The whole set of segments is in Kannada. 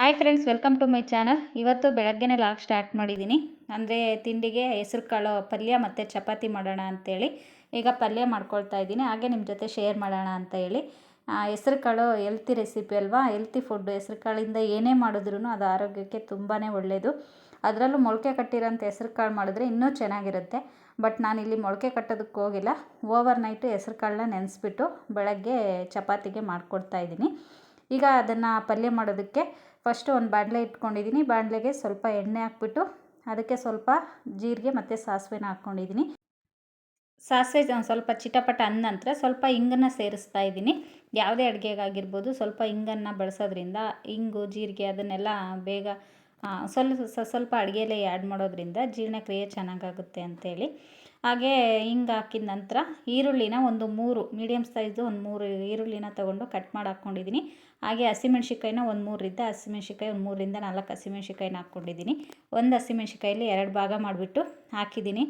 Hi friends, welcome to my channel. ಇವತ್ತು ಬೆಳಗ್ಗೆನೇ ಲಾಗ್ ಸ್ಟಾರ್ಟ್ ಮಾಡಿದ್ದೀನಿ. ಅಂದರೆ ತಿಂಡಿಗೆ ಹೆಸರು ಕಾಳು ಪಲ್ಯ ಮತ್ತು ಚಪಾತಿ ಮಾಡೋಣ ಅಂಥೇಳಿ ಈಗ ಪಲ್ಯ ಮಾಡ್ಕೊಳ್ತಾ ಇದ್ದೀನಿ. ಹಾಗೆ ನಿಮ್ಮ ಜೊತೆ ಶೇರ್ ಮಾಡೋಣ ಅಂತ ಹೇಳಿ. ಹೆಸರು ಕಾಳು ಹೆಲ್ತಿ ರೆಸಿಪಿ ಅಲ್ವಾ, ಹೆಲ್ತಿ ಫುಡ್ಡು. ಹೆಸರು ಕಾಳಿಂದ ಏನೇ ಮಾಡಿದ್ರೂ ಅದು ಆರೋಗ್ಯಕ್ಕೆ ತುಂಬಾ ಒಳ್ಳೆಯದು. ಅದರಲ್ಲೂ ಮೊಳಕೆ ಕಟ್ಟಿರೋಂಥ ಹೆಸರು ಕಾಳು ಮಾಡಿದ್ರೆ ಇನ್ನೂ ಚೆನ್ನಾಗಿರುತ್ತೆ. ಬಟ್ ನಾನಿಲ್ಲಿ ಮೊಳಕೆ ಕಟ್ಟೋದಕ್ಕೆ ಹೋಗಿಲ್ಲ. ಓವರ್ ನೈಟು ಹೆಸರು ಕಾಳನ್ನ ನೆನೆಸ್ಬಿಟ್ಟು ಬೆಳಗ್ಗೆ ಚಪಾತಿಗೆ ಮಾಡಿಕೊಡ್ತಾ ಇದ್ದೀನಿ. ಈಗ ಅದನ್ನು ಪಲ್ಯ ಮಾಡೋದಕ್ಕೆ ಫಸ್ಟು ಒಂದು ಬಾಣಲೆ ಇಟ್ಕೊಂಡಿದ್ದೀನಿ. ಬಾಣಲೆಗೆ ಸ್ವಲ್ಪ ಎಣ್ಣೆ ಹಾಕ್ಬಿಟ್ಟು ಅದಕ್ಕೆ ಸ್ವಲ್ಪ ಜೀರಿಗೆ ಮತ್ತು ಸಾಸಿವೆನ ಹಾಕ್ಕೊಂಡಿದ್ದೀನಿ. ಸಾಸಿವೆ ಸ್ವಲ್ಪ ಚಿಟಪಟ ಅಂದ ನಂತರ ಸ್ವಲ್ಪ ಇಂಗನ್ನು ಸೇರಿಸ್ತಾ ಇದ್ದೀನಿ. ಯಾವುದೇ ಅಡುಗೆಗಾಗಿರ್ಬೋದು ಸ್ವಲ್ಪ ಇಂಗನ್ನು ಬಳಸೋದ್ರಿಂದ, ಇಂಗು ಜೀರಿಗೆ ಅದನ್ನೆಲ್ಲ ಬೇಗ ಸ್ವಲ್ಪ ಅಡುಗೆಯಲ್ಲೇ ಆ್ಯಡ್ ಮಾಡೋದ್ರಿಂದ ಜೀರ್ಣಕ್ರಿಯೆ ಚೆನ್ನಾಗಾಗುತ್ತೆ ಅಂಥೇಳಿ. ಹಾಗೇ ಹಿಂಗೆ ಹಾಕಿದ ನಂತರ ಈರುಳ್ಳಿನ ಒಂದು 3 ಮೀಡಿಯಮ್ ಸೈಜು ಒಂದು 3 ಈರುಳ್ಳಿನ ತೊಗೊಂಡು ಕಟ್ ಮಾಡಿ ಹಾಕ್ಕೊಂಡಿದ್ದೀನಿ. ಹಾಗೆ ಹಸಿಮೆಣ್ಸಿಕಾಯಿನ ಒಂದು 3 ಇದ್ದ ಹಸಿಮೆಣ್ಸಿಕಾಯಿ ಒಂದು 3ರಿಂದ 4 ಹಸಿಮೆಣ್ಸಿಕಾಯಿನ ಹಾಕ್ಕೊಂಡಿದ್ದೀನಿ. ಒಂದು ಹಸಿಮೆಣ್ಸಿಕಾಯಲ್ಲಿ 2 ಭಾಗ ಮಾಡಿಬಿಟ್ಟು ಹಾಕಿದ್ದೀನಿ.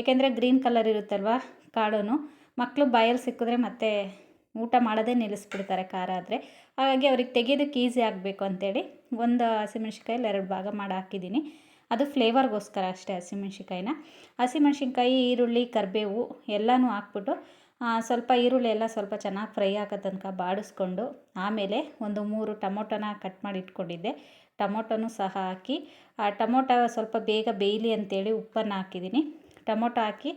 ಏಕೆಂದರೆ ಗ್ರೀನ್ ಕಲರ್ ಇರುತ್ತಲ್ವ ಕಾಳು, ಮಕ್ಕಳು ಬಾಯಲ್ಲಿ ಸಿಕ್ಕಿದ್ರೆ ಮತ್ತೆ ಊಟ ಮಾಡೋದೇ ನಿಲ್ಲಿಸ್ಬಿಡ್ತಾರೆ ಖಾರ ಆದರೆ. ಹಾಗಾಗಿ ಅವ್ರಿಗೆ ತೆಗೆಯೋದಕ್ಕೆ ಈಸಿ ಆಗಬೇಕು ಅಂಥೇಳಿ ಒಂದು ಹಸಿಮೆಣ್ಸಿಕಾಯಲ್ಲಿ 2 ಭಾಗ ಮಾಡಿ ಹಾಕಿದ್ದೀನಿ. ಅದು ಫ್ಲೇವರ್ಗೋಸ್ಕರ ಅಷ್ಟೇ. ಹಸಿಮೆಣ್ಸಿನ್ಕಾಯಿ, ಈರುಳ್ಳಿ, ಕರಿಬೇವು ಎಲ್ಲನೂ ಹಾಕ್ಬಿಟ್ಟು ಸ್ವಲ್ಪ ಈರುಳ್ಳಿ ಎಲ್ಲ ಸ್ವಲ್ಪ ಚೆನ್ನಾಗಿ ಫ್ರೈ ಆಗೋ ತನಕ ಬಾಡಿಸ್ಕೊಂಡು, ಆಮೇಲೆ ಒಂದು 3 ಟೊಮೊಟೊನ ಕಟ್ ಮಾಡಿ ಇಟ್ಕೊಂಡಿದ್ದೆ. ಟೊಮೊಟೊನೂ ಸಹ ಹಾಕಿ, ಆ ಟೊಮೊಟೊ ಸ್ವಲ್ಪ ಬೇಗ ಬೇಯಲಿ ಅಂತೇಳಿ ಉಪ್ಪನ್ನು ಹಾಕಿದ್ದೀನಿ. ಟೊಮೊಟೊ ಹಾಕಿ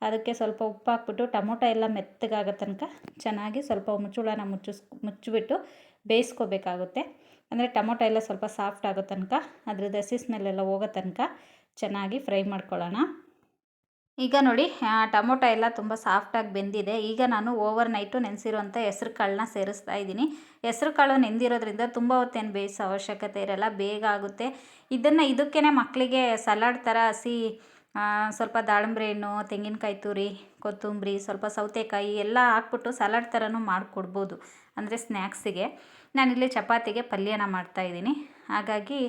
ಅದಕ್ಕೆ ಸ್ವಲ್ಪ ಉಪ್ಪು ಹಾಕ್ಬಿಟ್ಟು ಟೊಮೊಟೊ ಎಲ್ಲ ಮೆತ್ತಗಾಗೋ ತನಕ ಚೆನ್ನಾಗಿ ಸ್ವಲ್ಪ ಮುಚ್ಚಳನ ಮುಚ್ಚಿಬಿಟ್ಟು ಬೇಯಿಸ್ಕೋಬೇಕಾಗುತ್ತೆ. ಅಂದರೆ ಟೊಮೊಟೊ ಎಲ್ಲ ಸ್ವಲ್ಪ ಸಾಫ್ಟ್ ಆಗೋ ತನಕ, ಅದ್ರದ್ದು ಹಸಿ ಸ್ಮೆಲ್ಲೆಲ್ಲ ಹೋಗೋ ತನಕ ಚೆನ್ನಾಗಿ ಫ್ರೈ ಮಾಡ್ಕೊಳ್ಳೋಣ. ಈಗ ನೋಡಿ, ಟೊಮೊಟೊ ಎಲ್ಲ ತುಂಬ ಸಾಫ್ಟಾಗಿ ಬೆಂದಿದೆ. ಈಗ ನಾನು ಓವರ್ ನೈಟು ನೆನೆಸಿರುವಂಥ ಹೆಸ್ರು ಕಾಳನ್ನ ಸೇರಿಸ್ತಾ ಇದ್ದೀನಿ. ಹೆಸ್ರು ಕಾಳು ನೆಂದಿರೋದ್ರಿಂದ ತುಂಬ ಹೊತ್ತೇನು ಬೇಯಿಸೋ ಅವಶ್ಯಕತೆ ಇರೋಲ್ಲ, ಬೇಗ ಆಗುತ್ತೆ. ಇದಕ್ಕೇ ಮಕ್ಕಳಿಗೆ ಸಲಾಡ್ ಥರ ಸ್ವಲ್ಪ ದಾಳಿಂಬ್ರೆ ಹಣ್ಣು, ತೆಂಗಿನಕಾಯಿ ತುರಿ, ಕೊತ್ತಂಬರಿ, ಸ್ವಲ್ಪ ಸೌತೆಕಾಯಿ ಎಲ್ಲ ಹಾಕ್ಬಿಟ್ಟು ಸಲಾಡ್ ಥರನೂ ಮಾಡಿಕೊಡ್ಬೋದು, ಅಂದರೆ ಸ್ನ್ಯಾಕ್ಸಿಗೆ. ನಾನಿಲ್ಲಿ ಚಪಾತಿಗೆ ಪಲ್ಯನ ಮಾಡ್ತಾಯಿದ್ದೀನಿ. ಹಾಗಾಗಿ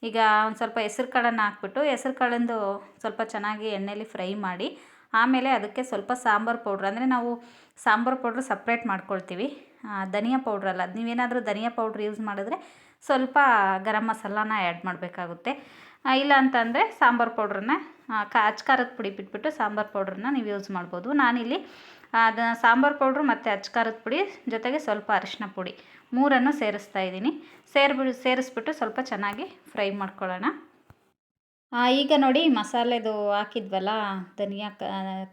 ಈಗ ಒಂದು ಸ್ವಲ್ಪ ಹೆಸ್ರು ಕಾಳನ್ನು ಹಾಕ್ಬಿಟ್ಟು ಹೆಸ್ರು ಕಾಳಿಂದು ಸ್ವಲ್ಪ ಚೆನ್ನಾಗಿ ಎಣ್ಣೆಯಲ್ಲಿ ಫ್ರೈ ಮಾಡಿ, ಆಮೇಲೆ ಅದಕ್ಕೆ ಸ್ವಲ್ಪ ಸಾಂಬಾರು ಪೌಡ್ರ್, ಅಂದರೆ ನಾವು ಸಾಂಬಾರು ಪೌಡ್ರ್ ಸಪ್ರೇಟ್ ಮಾಡ್ಕೊಳ್ತೀವಿ, ಧನಿಯಾ ಪೌಡ್ರಲ್ಲ. ನೀವೇನಾದರೂ ಧನಿಯಾ ಪೌಡ್ರ್ ಯೂಸ್ ಮಾಡಿದ್ರೆ ಸ್ವಲ್ಪ ಗರಂ ಮಸಾಲಾನ ಆ್ಯಡ್ ಮಾಡಬೇಕಾಗುತ್ತೆ. ಇಲ್ಲ ಅಂತಂದರೆ ಸಾಂಬಾರು ಪೌಡ್ರನ್ನ ಅಚ್ಕಾರದ ಪುಡಿ ಬಿಟ್ಬಿಟ್ಟು ಸಾಂಬಾರು ಪೌಡ್ರನ್ನ ನೀವು ಯೂಸ್ ಮಾಡ್ಬೋದು. ನಾನಿಲ್ಲಿ ಸಾಂಬಾರು ಪೌಡ್ರು ಮತ್ತು ಅಚ್ಕಾರದ ಪುಡಿ ಜೊತೆಗೆ ಸ್ವಲ್ಪ ಅರಿಶಿನ ಪುಡಿ 3 ಸೇರಿಸ್ತಾ ಇದ್ದೀನಿ. ಸೇರಿಸ್ಬಿಟ್ಟು ಸ್ವಲ್ಪ ಚೆನ್ನಾಗಿ ಫ್ರೈ ಮಾಡ್ಕೊಳ್ಳೋಣ. ಈಗ ನೋಡಿ, ಮಸಾಲೆದು ಹಾಕಿದ್ವಲ್ಲ, ಧನಿಯಾ,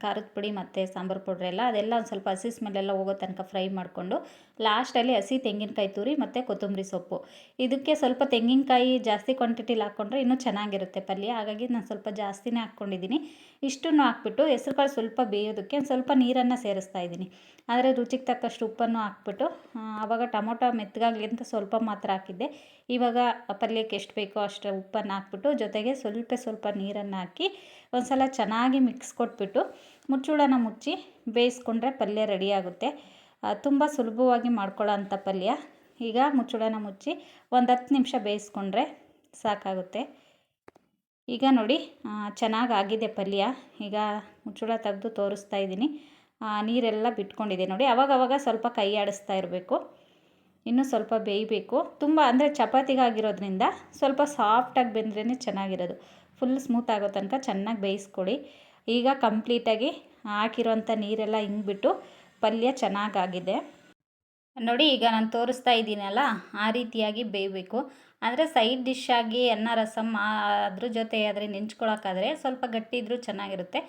ಖಾರದ ಪುಡಿ ಮತ್ತು ಸಾಂಬಾರು ಪೌಡ್ರೆಲ್ಲ, ಅದೆಲ್ಲ ಒಂದು ಸ್ವಲ್ಪ ಹಸಿ ಸ್ಮೆಲ್ಲೆಲ್ಲ ಹೋಗೋ ತನಕ ಫ್ರೈ ಮಾಡಿಕೊಂಡು ಲಾಸ್ಟಲ್ಲಿ ಹಸಿ ತೆಂಗಿನಕಾಯಿ ತುರಿ ಮತ್ತು ಕೊತ್ತಂಬರಿ ಸೊಪ್ಪು, ಇದಕ್ಕೆ ಸ್ವಲ್ಪ ತೆಂಗಿನಕಾಯಿ ಜಾಸ್ತಿ ಕ್ವಾಂಟಿಟಿಲಿ ಹಾಕ್ಕೊಂಡ್ರೆ ಇನ್ನೂ ಚೆನ್ನಾಗಿರುತ್ತೆ ಪಲ್ಯ. ಹಾಗಾಗಿ ನಾನು ಸ್ವಲ್ಪ ಜಾಸ್ತಿನೇ ಹಾಕ್ಕೊಂಡಿದ್ದೀನಿ. ಇಷ್ಟನ್ನು ಹಾಕ್ಬಿಟ್ಟು ಹೆಸ್ರು ಕಾಳು ಸ್ವಲ್ಪ ಬೇಯೋದಕ್ಕೆ ಒಂದು ಸ್ವಲ್ಪ ನೀರನ್ನು ಸೇರಿಸ್ತಾ ಇದ್ದೀನಿ. ಆದರೆ ರುಚಿಗೆ ತಕ್ಕಷ್ಟು ಉಪ್ಪನ್ನು ಹಾಕ್ಬಿಟ್ಟು, ಆವಾಗ ಟೊಮೊಟೊ ಮೆತ್ತಗಾಗಲಿ ಅಂತ ಸ್ವಲ್ಪ ಮಾತ್ರ ಹಾಕಿದ್ದೆ. ಇವಾಗ ಪಲ್ಯಕ್ಕೆ ಎಷ್ಟು ಬೇಕೋ ಅಷ್ಟು ಉಪ್ಪನ್ನು ಹಾಕ್ಬಿಟ್ಟು ಜೊತೆಗೆ ಸ್ವಲ್ಪ ನೀರನ್ನು ಹಾಕಿ ಒಂದು ಸಲ ಚೆನ್ನಾಗಿ ಮಿಕ್ಸ್ ಕೊಟ್ಬಿಟ್ಟು ಮುಚ್ಚಳನ ಮುಚ್ಚಿ ಬೇಯಿಸ್ಕೊಂಡ್ರೆ ಪಲ್ಯ ರೆಡಿಯಾಗುತ್ತೆ. ತುಂಬ ಸುಲಭವಾಗಿ ಮಾಡ್ಕೊಳ್ಳೋ ಅಂಥ ಪಲ್ಯ. ಈಗ ಮುಚ್ಚಳನ ಮುಚ್ಚಿ ಒಂದು 10 ನಿಮಿಷ ಬೇಯಿಸ್ಕೊಂಡ್ರೆ ಸಾಕಾಗುತ್ತೆ. ಈಗ ನೋಡಿ, ಚೆನ್ನಾಗಾಗಿದೆ ಪಲ್ಯ. ಈಗ ಮುಚ್ಚಳ ತೆಗೆದು ತೋರಿಸ್ತಾ ಇದ್ದೀನಿ. ನೀರೆಲ್ಲ ಬಿಟ್ಕೊಂಡಿದೆ ನೋಡಿ. ಅವಾಗವಾಗ ಸ್ವಲ್ಪ ಕೈ ಆಡಿಸ್ತಾ ಇರಬೇಕು. ಇನ್ನೂ ಸ್ವಲ್ಪ ಬೇಯಬೇಕು. ತುಂಬ ಅಂದರೆ ಚಪಾತಿಗಾಗಿರೋದ್ರಿಂದ ಸ್ವಲ್ಪ ಸಾಫ್ಟಾಗಿ ಬೆಂದ್ರೇ ಚೆನ್ನಾಗಿರೋದು. ಫುಲ್ ಸ್ಮೂತ್ ಆಗೋ ತನಕ ಚೆನ್ನಾಗಿ ಬೇಯಿಸ್ಕೊಳ್ಳಿ. ಈಗ ಕಂಪ್ಲೀಟಾಗಿ ಹಾಕಿರೋಂಥ ನೀರೆಲ್ಲ ಹಿಂಗ್ಬಿಟ್ಟು ಪಲ್ಯ ಚೆನ್ನಾಗಾಗಿದೆ ನೋಡಿ. ಈಗ ನಾನು ತೋರಿಸ್ತಾ ಇದ್ದೀನಲ್ಲ, ಆ ರೀತಿಯಾಗಿ ಬೇಯಬೇಕು. ಅಂದರೆ ಸೈಡ್ ಡಿಶ್ ಆಗಿ ಅನ್ನ ರಸಮ್ ಅದ್ರ ಜೊತೆ ಆದರೆ ನೆಂಚ್ಕೊಳಕ್ಕಾದರೆ ಸ್ವಲ್ಪ ಗಟ್ಟಿ ಇದ್ದರೂ ಚೆನ್ನಾಗಿರುತ್ತೆ.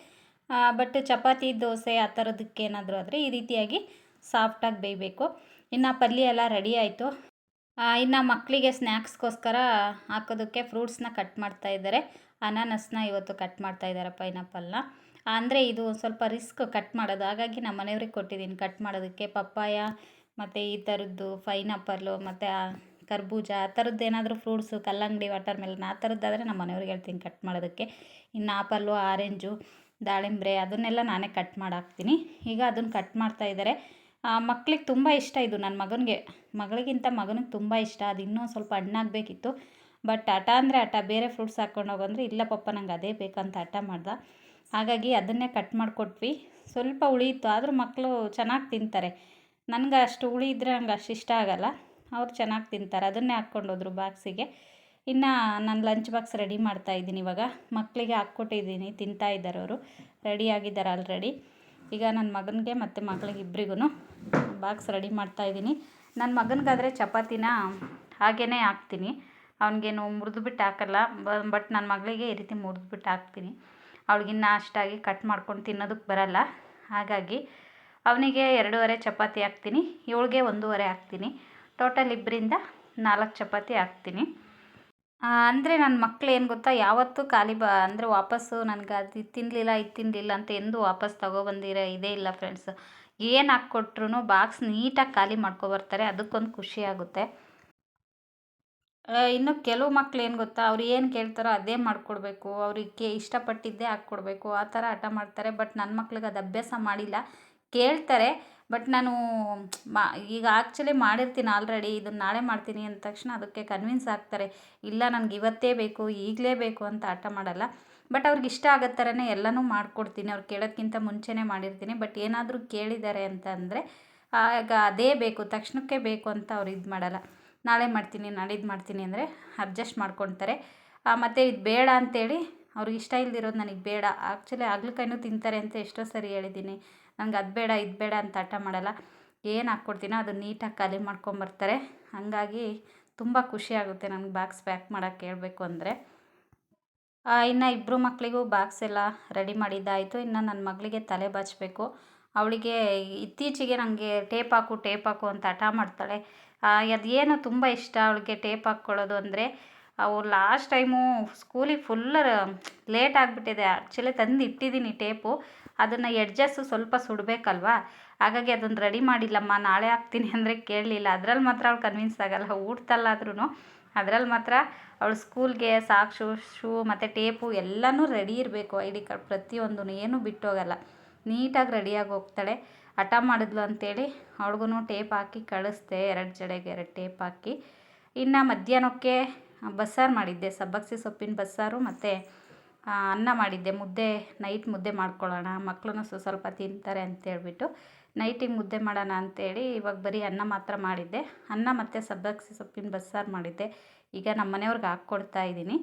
ಬಟ್ ಚಪಾತಿ, ದೋಸೆ ಆ ಥರದಕ್ಕೇನಾದರೂ ಆದರೆ ಈ ರೀತಿಯಾಗಿ ಸಾಫ್ಟಾಗಿ ಬೇಯಬೇಕು. ಇನ್ನು ಪಲ್ಯ ಎಲ್ಲ ರೆಡಿ ಆಯಿತು. ಇನ್ನು ಮಕ್ಕಳಿಗೆ ಸ್ನ್ಯಾಕ್ಸ್ಗೋಸ್ಕರ ಹಾಕೋದಕ್ಕೆ ಫ್ರೂಟ್ಸ್ನ ಕಟ್ ಮಾಡ್ತಾ ಇದ್ದಾರೆ. ಅನಾನಸ್ನ ಇವತ್ತು ಕಟ್ ಮಾಡ್ತಾ ಇದ್ದಾರೆ, ಪೈನಾಪಲ್ನ. ಅಂದರೆ ಇದು ಸ್ವಲ್ಪ ರಿಸ್ಕ್ ಕಟ್ ಮಾಡೋದು, ಹಾಗಾಗಿ ನಮ್ಮ ಮನೆಯವ್ರಿಗೆ ಕೊಟ್ಟಿದ್ದೀನಿ ಕಟ್ ಮಾಡೋದಕ್ಕೆ. ಪಪ್ಪಾಯ ಮತ್ತು ಈ ಥರದ್ದು ಪೈನಾಪಲ್ಲು ಮತ್ತು ಕರ್ಬೂಜ ಆ ಥರದ್ದು ಏನಾದರೂ ಫ್ರೂಟ್ಸು, ಕಲ್ಲಂಗಡಿ, ವಾಟರ್ ಮೆಲನ್ ಆ ಥರದ್ದಾದರೆ ನಮ್ಮ ಮನೆಯವ್ರಿಗೆ ಹೇಳ್ತೀನಿ ಕಟ್ ಮಾಡೋದಕ್ಕೆ. ಇನ್ನು ಆಪಲ್ಲು, ಆರೆಂಜು, ದಾಳಿಂಬ್ರೆ ಅದನ್ನೆಲ್ಲ ನಾನೇ ಕಟ್ ಮಾಡಿ ಹಾಕ್ತೀನಿ. ಈಗ ಅದನ್ನು ಕಟ್ ಮಾಡ್ತಾ ಇದ್ದಾರೆ. ಮಕ್ಳಿಗೆ ತುಂಬ ಇಷ್ಟ ಇದು. ನನ್ನ ಮಗಳಿಗಿಂತ ಮಗನಿಗೆ ತುಂಬ ಇಷ್ಟ. ಅದು ಇನ್ನೂ ಸ್ವಲ್ಪ ಹಣ್ಣಾಗಬೇಕಿತ್ತು. ಬಟ್ ಹಠ ಅಂದರೆ ಹಠ. ಬೇರೆ ಫ್ರೂಟ್ಸ್ ಹಾಕ್ಕೊಂಡು ಹೋಗಂದ್ರೆ ಇಲ್ಲ ಪಪ್ಪ ನಂಗೆ ಅದೇ ಬೇಕಂತ ಹಠ ಮಾಡ್ದ. ಹಾಗಾಗಿ ಅದನ್ನೇ ಕಟ್ ಮಾಡಿಕೊಟ್ವಿ. ಸ್ವಲ್ಪ ಉಳಿಯಿತು, ಆದರೂ ಮಕ್ಕಳು ಚೆನ್ನಾಗಿ ತಿಂತಾರೆ. ನನಗೆ ಅಷ್ಟು ಹುಳಿ ಇದ್ದರೆ ನಂಗೆ ಅಷ್ಟು ಇಷ್ಟ ಆಗೋಲ್ಲ. ಅವ್ರು ಚೆನ್ನಾಗಿ ತಿಂತಾರೆ. ಅದನ್ನೇ ಹಾಕ್ಕೊಂಡೋದ್ರು ಬಾಕ್ಸಿಗೆ. ಇನ್ನು ನಾನು ಲಂಚ್ ಬಾಕ್ಸ್ ರೆಡಿ ಮಾಡ್ತಾಯಿದ್ದೀನಿ ಇವಾಗ. ಮಕ್ಕಳಿಗೆ ಹಾಕ್ಕೊಟ್ಟಿದ್ದೀನಿ, ತಿಂತಾ ಇದ್ದಾರೆ ಅವರು, ರೆಡಿಯಾಗಿದ್ದಾರೆ ಆಲ್ರೆಡಿ. ಈಗ ನನ್ನ ಮಗನಿಗೆ ಮತ್ತು ಮಗಳಿಗೆ ಇಬ್ಬರಿಗೂ ಬಾಕ್ಸ್ ರೆಡಿ ಮಾಡ್ತಾಯಿದ್ದೀನಿ. ನನ್ನ ಮಗನಿಗಾದರೆ ಚಪಾತಿನ ಹಾಗೇ ಹಾಕ್ತೀನಿ, ಅವನಿಗೇನು ಮುರಿದ್ಬಿಟ್ಟು ಹಾಕಲ್ಲ. ಬಟ್ ನನ್ನ ಮಗಳಿಗೆ ಈ ರೀತಿ ಮುರಿದ್ಬಿಟ್ಟು ಹಾಕ್ತೀನಿ. ಅವಳಿಗಿನ್ನ ಅಷ್ಟಾಗಿ ಕಟ್ ಮಾಡ್ಕೊಂಡು ತಿನ್ನೋದಕ್ಕೆ ಬರಲ್ಲ. ಹಾಗಾಗಿ ಅವನಿಗೆ 2.5 ಚಪಾತಿ ಹಾಕ್ತೀನಿ, ಇವಳಿಗೆ 1.5 ಹಾಕ್ತೀನಿ. ಟೋಟಲ್ ಇಬ್ಬರಿಂದ 4 ಚಪಾತಿ ಹಾಕ್ತೀನಿ. ಅಂದರೆ ನನ್ನ ಮಕ್ಳು ಏನು ಗೊತ್ತಾ, ಯಾವತ್ತೂ ಖಾಲಿ ಅಂದರೆ ವಾಪಸ್ಸು ನನಗೆ ಅದು ತಿನ್ನಲಿಲ್ಲ ಇದು ತಿನ್ನಲಿಲ್ಲ ಅಂತ ಎಂದೂ ವಾಪಸ್ ತೊಗೊಬಂದಿರೋ ಇದೇ ಇಲ್ಲ ಫ್ರೆಂಡ್ಸ್. ಏನು ಹಾಕ್ಕೊಟ್ರು ಬಾಕ್ಸ್ ನೀಟಾಗಿ ಖಾಲಿ ಮಾಡ್ಕೊಬರ್ತಾರೆ, ಅದಕ್ಕೊಂದು ಖುಷಿ ಆಗುತ್ತೆ. ಇನ್ನು ಕೆಲವು ಮಕ್ಳು ಏನು ಗೊತ್ತಾ, ಅವ್ರು ಏನು ಕೇಳ್ತಾರೋ ಅದೇ ಮಾಡಿಕೊಡ್ಬೇಕು, ಅವ್ರಿಗೆ ಇಷ್ಟಪಟ್ಟಿದ್ದೇ ಹಾಕ್ಕೊಡ್ಬೇಕು, ಆ ಥರ ಹಠ ಮಾಡ್ತಾರೆ. ಬಟ್ ನನ್ನ ಮಕ್ಳಿಗೆ ಅದು ಅಭ್ಯಾಸ ಮಾಡಿಲ್ಲ. ಕೇಳ್ತಾರೆ, ಬಟ್ ನಾನು ಈಗ ಆ್ಯಕ್ಚುಲಿ ಮಾಡಿರ್ತೀನಿ ಆಲ್ರೆಡಿ, ಇದನ್ನು ನಾಳೆ ಮಾಡ್ತೀನಿ ಅಂದ ತಕ್ಷಣ ಅದಕ್ಕೆ ಕನ್ವಿನ್ಸ್ ಆಗ್ತಾರೆ. ಇಲ್ಲ ನನಗೆ ಇವತ್ತೇ ಬೇಕು, ಈಗಲೇ ಬೇಕು ಅಂತ ಹಠ ಮಾಡಲ್ಲ. ಬಟ್ ಅವ್ರಿಗೆ ಇಷ್ಟ ಆಗೋ ಥರನೇ ಎಲ್ಲನೂ ಮಾಡಿಕೊಡ್ತೀನಿ. ಅವ್ರು ಕೇಳೋದ್ಕಿಂತ ಮುಂಚೆನೇ ಮಾಡಿರ್ತೀನಿ. ಬಟ್ ಏನಾದರೂ ಕೇಳಿದ್ದಾರೆ ಅಂತ ಅಂದರೆ ಆಗ ಅದೇ ಬೇಕು, ತಕ್ಷಣಕ್ಕೆ ಬೇಕು ಅಂತ ಅವ್ರು ಇದು ಮಾಡಲ್ಲ. ನಾಳೆ ಮಾಡ್ತೀನಿ, ನಾಡಿದ್ದು ಮಾಡ್ತೀನಿ ಅಂದರೆ ಅಡ್ಜಸ್ಟ್ ಮಾಡ್ಕೊತಾರೆ. ಮತ್ತು ಇದು ಬೇಡ ಅಂತೇಳಿ ಅವ್ರಿಗೆ ಇಷ್ಟ ಇಲ್ದಿರೋದು ನನಗೆ ಬೇಡ. ಆ್ಯಕ್ಚುಲಿ ಹಾಗಲಕಾಯಿನೂ ತಿಂತಾರೆ ಅಂತ ಎಷ್ಟೋ ಸರಿ ಹೇಳಿದ್ದೀನಿ. ನಂಗೆ ಅದು ಬೇಡ ಇದು ಬೇಡ ಅಂತ ಹಠ ಮಾಡಲ್ಲ. ಏನು ಹಾಕ್ಕೊಡ್ತೀನೋ ಅದು ನೀಟಾಗಿ ಖಾಲಿ ಮಾಡ್ಕೊಂಬರ್ತಾರೆ. ಹಾಗಾಗಿ ತುಂಬ ಖುಷಿಯಾಗುತ್ತೆ ನನಗೆ ಬಾಕ್ಸ್ ಪ್ಯಾಕ್ ಮಾಡೋಕ್ಕೆ ಹೇಳ್ಬೇಕು ಅಂದರೆ. ಇನ್ನು ಇಬ್ಬರು ಮಕ್ಕಳಿಗೂ ಬಾಕ್ಸ್ ಎಲ್ಲ ರೆಡಿ ಮಾಡಿದ್ದಾಯಿತು. ಇನ್ನು ನನ್ನ ಮಗಳಿಗೆ ತಲೆ ಬಾಚಬೇಕು. ಅವಳಿಗೆ ಇತ್ತೀಚೆಗೆ ನನಗೆ ಟೇಪ್ ಹಾಕು ಅಂತ ಹಠ ಮಾಡ್ತಾಳೆ. ಅದೇನು ತುಂಬ ಇಷ್ಟ ಅವಳಿಗೆ ಟೇಪ್ ಹಾಕ್ಕೊಳ್ಳೋದು ಅಂದರೆ. ಅವ್ರು ಲಾಸ್ಟ್ ಟೈಮು ಸ್ಕೂಲಿಗೆ ಫುಲ್ ಲೇಟ್ ಆಗಿಬಿಟ್ಟಿದೆ. ಆ್ಯಕ್ಚುಲಿ ತಂದು ಇಟ್ಟಿದ್ದೀನಿ ಟೇಪು, ಅದನ್ನು ಎಡ್ಜಸ್ಸು ಸ್ವಲ್ಪ ಸುಡಬೇಕಲ್ವಾ, ಹಾಗಾಗಿ ಅದನ್ನು ರೆಡಿ ಮಾಡಿಲ್ಲಮ್ಮ, ನಾಳೆ ಹಾಕ್ತೀನಿ ಅಂದರೆ ಕೇಳಲಿಲ್ಲ. ಅದರಲ್ಲಿ ಮಾತ್ರ ಅವಳು ಕನ್ವಿನ್ಸ್ ಆಗಲ್ಲ. ಊಟದಲ್ಲಾದ್ರೂ ಅದರಲ್ಲಿ ಮಾತ್ರ ಅವಳು ಸ್ಕೂಲ್ಗೆ ಸಾಕ್ಸು, ಶೂ ಮತ್ತು ಟೇಪು ಎಲ್ಲನೂ ರೆಡಿ ಇರಬೇಕು. ID ಕಾರ್ಡ್ ಪ್ರತಿಯೊಂದೂ ಏನೂ ಬಿಟ್ಟೋಗಲ್ಲ, ನೀಟಾಗಿ ರೆಡಿಯಾಗಿ ಹೋಗ್ತಾಳೆ. ಹಠ ಮಾಡಿದ್ಲು ಅಂಥೇಳಿ ಅವ್ಳಿಗೂ ಟೇಪ್ ಹಾಕಿ ಕಳಿಸ್ದೆ, 2 ಜಡೆಗೆ 2 ಟೇಪ್ ಹಾಕಿ. ಇನ್ನು ಮಧ್ಯಾಹ್ನಕ್ಕೆ ಬಸ್ಸಾರು ಮಾಡಿದ್ದೆ, ಸಬ್ಬಕ್ಸಿ ಸೊಪ್ಪಿನ ಬಸ್ಸಾರು ಮತ್ತು ಅನ್ನ ಮಾಡಿದ್ದೆ. ಮುದ್ದೆ ನೈಟ್ ಮುದ್ದೆ ಮಾಡ್ಕೊಳ್ಳೋಣ, ಮಕ್ಕಳು ಸ್ವಲ್ಪ ತಿಂತಾರೆ ಅಂತೇಳ್ಬಿಟ್ಟು ನೈಟಿಗೆ ಮುದ್ದೆ ಮಾಡೋಣ ಅಂಥೇಳಿ ಇವಾಗ ಬರೀ ಅನ್ನ ಮಾತ್ರ ಮಾಡಿದ್ದೆ. ಅನ್ನ ಮತ್ತು ಸಬ್ಬಕ್ಸಿ ಸೊಪ್ಪಿನ ಬಸ್ಸಾರು ಮಾಡಿದ್ದೆ. ಈಗ ನಮ್ಮ ಮನೆಯವ್ರಿಗೆ ಹಾಕ್ಕೊಡ್ತಾ ಇದ್ದೀನಿ.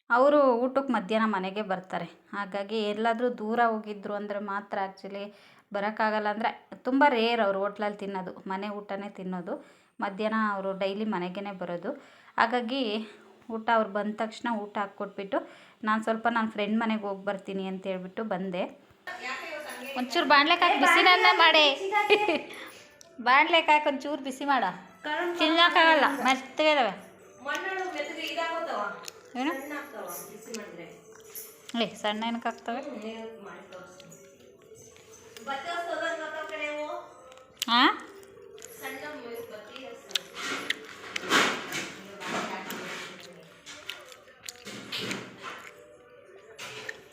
ಅವರು ಊಟಕ್ಕೆ ಮಧ್ಯಾಹ್ನ ಮನೆಗೆ ಬರ್ತಾರೆ. ಹಾಗಾಗಿ ಎಲ್ಲಾದರೂ ದೂರ ಹೋಗಿದ್ರು ಅಂದರೆ ಮಾತ್ರ ಆ್ಯಕ್ಚುಲಿ ಬರೋಕ್ಕಾಗಲ್ಲ. ಅಂದರೆ ತುಂಬ ರೇರ್ ಅವರು ಹೋಟ್ಲಲ್ಲಿ ತಿನ್ನೋದು, ಮನೆ ಊಟನೇ ತಿನ್ನೋದು. ಮಧ್ಯಾಹ್ನ ಅವರು ಡೈಲಿ ಮನೆಗೇ ಬರೋದು. ಹಾಗಾಗಿ ಊಟ ಅವ್ರು ಬಂದ ತಕ್ಷಣ ಊಟ ಹಾಕ್ಕೊಟ್ಬಿಟ್ಟು ನಾನು ಸ್ವಲ್ಪ ನನ್ನ ಫ್ರೆಂಡ್ ಮನೆಗೆ ಹೋಗಿ ಬರ್ತೀನಿ ಅಂತ ಹೇಳ್ಬಿಟ್ಟು ಬಂದೆ. ಒಂಚೂರು ಬಾಣ್ಲೆಗೆ ಹಾಕಿ ಬಿಸಿ ನನ್ನ ಮಾಡಿ, ಬಾಣ್ಲೆಗೆ ಹಾಕಿ ಒಂಚೂರು ಬಿಸಿ ಮಾಡ, ತಿನ್ನೋಕ್ಕಾಗಲ್ಲ, ಮೆತ್ತಗೆ ಇದಾವೆ. ಏನು ಸಣ್ಣ ಏನಕ್ಕೆ ಆಗ್ತವೆ? ಹಾಂ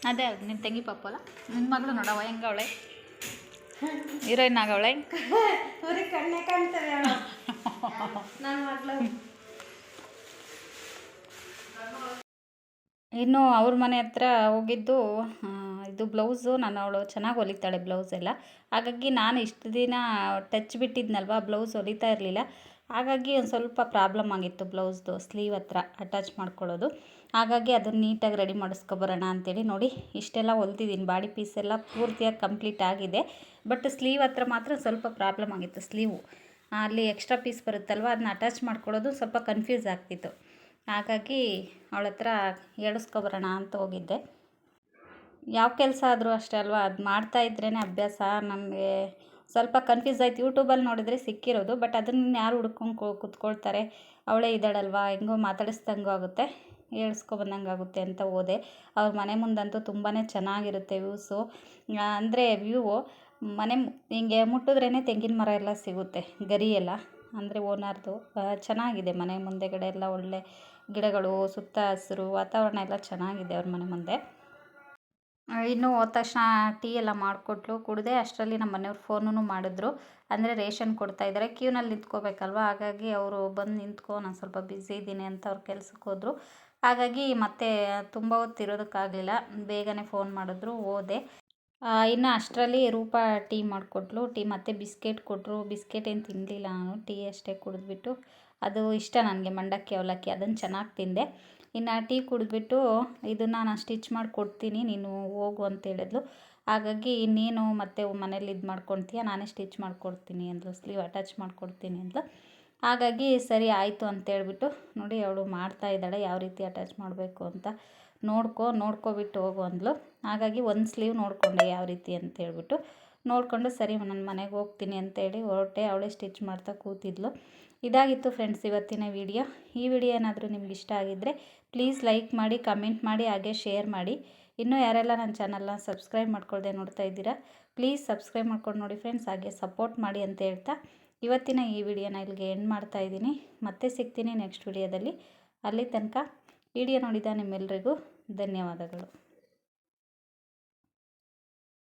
ಅದೇ ನಿನ್ನ ತಂಗಿ ಪಾಪ ಅಲ್ಲ, ನಿನ್ನ ಮಗಳು ನೋಡವ ಹೆಂಗವಳೆ, ಹೀರೋಯಿನ್ ಆಗವಳೆ. ಇನ್ನು ಅವ್ರ ಮನೆ ಹತ್ರ ಹೋಗಿದ್ದು, ಇದು ಬ್ಲೌಸು ಅವಳು ಚೆನ್ನಾಗಿ ಹೊಲಿತಾಳೆ ಬ್ಲೌಸ್ ಎಲ್ಲ. ಹಾಗಾಗಿ ನಾನು ಇಷ್ಟು ದಿನ ಟಚ್ ಬಿಟ್ಟಿದ್ನಲ್ವ, ಬ್ಲೌಸ್ ಹೊಲಿತಾ ಇರಲಿಲ್ಲ. ಹಾಗಾಗಿ ಒಂದು ಸ್ವಲ್ಪ ಪ್ರಾಬ್ಲಮ್ ಆಗಿತ್ತು ಬ್ಲೌಸ್ದು ಸ್ಲೀವ್ ಹತ್ರ ಅಟ್ಯಾಚ್ ಮಾಡ್ಕೊಳ್ಳೋದು. ಹಾಗಾಗಿ ಅದನ್ನು ನೀಟಾಗಿ ರೆಡಿ ಮಾಡಿಸ್ಕೊಬರೋಣ ಅಂತೇಳಿ ನೋಡಿ ಇಷ್ಟೆಲ್ಲ ಹೊಲ್ತಿದ್ದೀನಿ. ಬಾಡಿ ಪೀಸ್ ಎಲ್ಲ ಪೂರ್ತಿಯಾಗಿ ಕಂಪ್ಲೀಟ್ ಆಗಿದೆ. ಬಟ್ ಸ್ಲೀವ್ ಹತ್ರ ಮಾತ್ರ ಸ್ವಲ್ಪ ಪ್ರಾಬ್ಲಮ್ ಆಗಿತ್ತು. ಸ್ಲೀವು ಅಲ್ಲಿ ಎಕ್ಸ್ಟ್ರಾ ಪೀಸ್ ಬರುತ್ತಲ್ವ, ಅದನ್ನ ಅಟ್ಯಾಚ್ ಮಾಡ್ಕೊಳ್ಳೋದು ಸ್ವಲ್ಪ ಕನ್ಫ್ಯೂಸ್ ಆಗ್ತಿತ್ತು. ಹಾಗಾಗಿ ಅವಳ ಹತ್ರ ಹೇಳಿಸ್ಕೊಬರೋಣ ಅಂತ ಹೋಗಿದ್ದೆ. ಯಾವ ಕೆಲಸ ಆದರೂ ಅಷ್ಟೇ ಅಲ್ವಾ, ಅದು ಮಾಡ್ತಾಯಿದ್ರೇ ಅಭ್ಯಾಸ. ನಮಗೆ ಸ್ವಲ್ಪ ಕನ್ಫ್ಯೂಸ್ ಆಯ್ತು. ಯೂಟ್ಯೂಬಲ್ಲಿ ನೋಡಿದರೆ ಸಿಕ್ಕಿರೋದು, ಬಟ್ ಅದನ್ನು ಯಾರು ಹುಡ್ಕೊಂಡು ಕೂತ್ಕೊಳ್ತಾರೆ. ಅವಳೇ ಇದ್ದಾಳಲ್ವ, ಹೆಂಗೋ ಮಾತಾಡಿಸ್ದಂಗೂ ಆಗುತ್ತೆ, ಹೇಳ್ಸ್ಕೊಬಂದಂಗೆ ಆಗುತ್ತೆ ಅಂತ ಹೋದೆ. ಅವ್ರ ಮನೆ ಮುಂದಂತೂ ತುಂಬಾ ಚೆನ್ನಾಗಿರುತ್ತೆ ವ್ಯೂಸು. ಅಂದರೆ ವ್ಯೂವು ಮನೆ ಹಿಂಗೆ ಮುಟ್ಟಿದ್ರೇ ತೆಂಗಿನ ಮರ ಎಲ್ಲ ಸಿಗುತ್ತೆ, ಗರಿ ಎಲ್ಲ, ಅಂದರೆ ಓನರ್ದು. ಚೆನ್ನಾಗಿದೆ ಮನೆ ಮುಂದೆಗಡೆ ಎಲ್ಲ ಒಳ್ಳೆ ಗಿಡಗಳು, ಸುತ್ತ ಹಸಿರು ವಾತಾವರಣ ಎಲ್ಲ ಚೆನ್ನಾಗಿದೆ ಅವ್ರ ಮನೆ ಮುಂದೆ. ಇನ್ನೂ ಹೋದ ತಕ್ಷಣ ಟೀ ಎಲ್ಲ ಮಾಡಿಕೊಟ್ಲು, ಕುಡಿದೆ. ಅಷ್ಟರಲ್ಲಿ ನಮ್ಮ ಮನೆಯವ್ರು ಫೋನೂ ಮಾಡಿದ್ರು. ಅಂದರೆ ರೇಷನ್ ಕೊಡ್ತಾಯಿದ್ದಾರೆ, ಕ್ಯೂನಲ್ಲಿ ನಿಂತ್ಕೋಬೇಕಲ್ವ. ಹಾಗಾಗಿ ಅವರು ಬಂದು ನಿಂತ್ಕೊ, ನಾನು ಸ್ವಲ್ಪ ಬ್ಯುಸಿ ಇದ್ದೀನಿ ಅಂತ ಅವ್ರು ಕೆಲ್ಸಕ್ಕೆ ಹೋದರು. ಹಾಗಾಗಿ ಮತ್ತೆ ತುಂಬ ಹೊತ್ತು ಇರೋದಕ್ಕಾಗಲಿಲ್ಲ, ಬೇಗನೆ ಫೋನ್ ಮಾಡಿದ್ರು, ಹೋದೆ. ಇನ್ನು ಅಷ್ಟರಲ್ಲಿ ರೂಪ ಟೀ ಮಾಡಿಕೊಟ್ಲು. ಟೀ ಮತ್ತು ಬಿಸ್ಕೆಟ್ ಕೊಟ್ಟರು. ಬಿಸ್ಕೆಟ್ ಏನು ತಿನ್ನಲಿಲ್ಲ ನಾನು, ಟೀ ಅಷ್ಟೇ ಕುಡಿದ್ಬಿಟ್ಟು, ಅದು ಇಷ್ಟ ನನಗೆ ಮಂಡಕ್ಕಿ ಅವಲಕ್ಕಿ, ಅದನ್ನು ಚೆನ್ನಾಗಿ ತಿಂದೆ. ಇನ್ನು ಟೀ ಕುಡಿದ್ಬಿಟ್ಟು ಇದನ್ನು ನಾನು ಸ್ಟಿಚ್ ಮಾಡಿ ಕೊಡ್ತೀನಿ ನೀನು ಹೋಗು ಅಂತ ಹೇಳಿದ್ಲು. ಹಾಗಾಗಿ ಇನ್ನೇನು ಮತ್ತೆ ಮನೇಲಿ ಇದು ಮಾಡ್ಕೊಳ್ತೀಯ, ನಾನೇ ಸ್ಟಿಚ್ ಮಾಡಿಕೊಡ್ತೀನಿ ಅಂದ್ಲು, ಸ್ಲೀವ್ ಅಟ್ಯಾಚ್ ಮಾಡಿಕೊಡ್ತೀನಿ ಅಂದ್ಲು. ಹಾಗಾಗಿ ಸರಿ ಆಯಿತು ಅಂತೇಳ್ಬಿಟ್ಟು ನೋಡಿ ಅವಳು ಮಾಡ್ತಾ ಇದ್ದಾಳೆ ಯಾವ ರೀತಿ ಅಟ್ಯಾಚ್ ಮಾಡಬೇಕು ಅಂತ. ನೋಡ್ಕೊಬಿಟ್ಟು ಹೋಗು ಅಂದ್ಲು. ಹಾಗಾಗಿ ಒಂದು ಸ್ಲೀವ್ ನೋಡಿಕೊಂಡೆ ಯಾವ ರೀತಿ ಅಂತೇಳ್ಬಿಟ್ಟು ನೋಡಿಕೊಂಡು ಸರಿ ನಾನು ಮನೆಗೆ ಹೋಗ್ತೀನಿ ಅಂತೇಳಿ ಹೊರಟೆ. ಅವಳೇ ಸ್ಟಿಚ್ ಮಾಡ್ತಾ ಕೂತಿದ್ಲು. ಇದಾಗಿತ್ತು ಫ್ರೆಂಡ್ಸ್ ಇವತ್ತಿನ ವಿಡಿಯೋ. ಈ ವಿಡಿಯೋ ಏನಾದರೂ ನಿಮ್ಗೆ ಇಷ್ಟ ಆಗಿದ್ದರೆ ಪ್ಲೀಸ್ ಲೈಕ್ ಮಾಡಿ, ಕಮೆಂಟ್ ಮಾಡಿ, ಹಾಗೆ ಶೇರ್ ಮಾಡಿ. ಇನ್ನೂ ಯಾರೆಲ್ಲ ನನ್ನ ಚಾನಲ್ನ ಸಬ್ಸ್ಕ್ರೈಬ್ ಮಾಡ್ಕೊಳ್ದೆ ನೋಡ್ತಾ ಇದ್ದೀರಾ ಪ್ಲೀಸ್ ಸಬ್ಸ್ಕ್ರೈಬ್ ಮಾಡ್ಕೊಂಡು ನೋಡಿ ಫ್ರೆಂಡ್ಸ್, ಹಾಗೆ ಸಪೋರ್ಟ್ ಮಾಡಿ ಅಂತ ಹೇಳ್ತಾ ಇವತ್ತಿನ ಈ ವಿಡಿಯೋನ ಇಲ್ಲಿಗೆ ಎಂಡ್ ಮಾಡ್ತಾ ಇದ್ದೀನಿ. ಮತ್ತೆ ಸಿಗ್ತೀನಿ ನೆಕ್ಸ್ಟ್ ವಿಡಿಯೋದಲ್ಲಿ. ಅಲ್ಲಿ ತನಕ ವಿಡಿಯೋ ನೋಡಿದ ನಿಮ್ಮೆಲ್ಲರಿಗೂ ಧನ್ಯವಾದಗಳು.